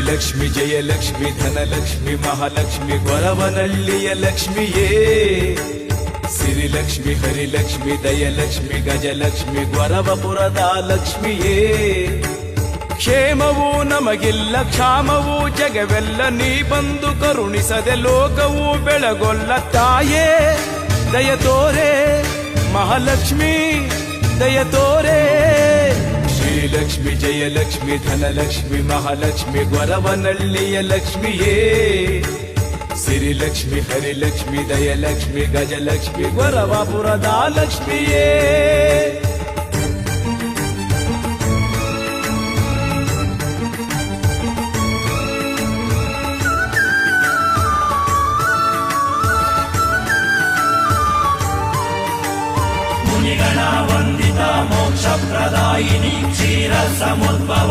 ಶ್ರೀಲಕ್ಷ್ಮಿ ಜಯಲಕ್ಷ್ಮಿ ಧನಲಕ್ಷ್ಮಿ ಮಹಾಲಕ್ಷ್ಮಿ ಗೊರವನಹಳ್ಳಿಯ ಲಕ್ಷ್ಮಿಯೇ ಸಿರಿಲಕ್ಷ್ಮಿ ಹರಿಲಕ್ಷ್ಮಿ ದಯಲಕ್ಷ್ಮಿ ಗಜಲಕ್ಷ್ಮಿ ಗೊರವಪುರದ ಲಕ್ಷ್ಮಿಯೇ ಕ್ಷೇಮವೂ ನಮಗಿಲ್ಲ ಕ್ಷಾಮವೂ ಜಗವೆಲ್ಲ ನೀ ಬಂದು ಕರುಣಿಸದೆ ಲೋಕವೂ ಬೆಳಗೊಲ್ಲ ತಾಯೇ ದಯ ತೋರೆ ಮಹಾಲಕ್ಷ್ಮಿ ದಯ ತೋರೆ ಶ್ರೀಲಕ್ಷ್ಮಿ ಜಯಲಕ್ಷ್ಮಿ ಧನಲಕ್ಷ್ಮಿ ಮಹಾಲಕ್ಷ್ಮಿ ಗೊರವನಹಳ್ಳಿಯ ಲಕ್ಷ್ಮಿಯೇ ಸಿರಿಲಕ್ಷ್ಮಿ ಹರಿಲಕ್ಷ್ಮಿ ದಯಲಕ್ಷ್ಮಿ ಗಜಲಕ್ಷ್ಮಿ ಗೊರವಪುರದ ಲಕ್ಷ್ಮಿಯೇ ಮುನಿಗಣ ವಂದಿತ ಮೋಕ್ಷ ಪ್ರದಾಯಿನಿ ಕ್ಷೀರ ಸಮುದ್ಭವ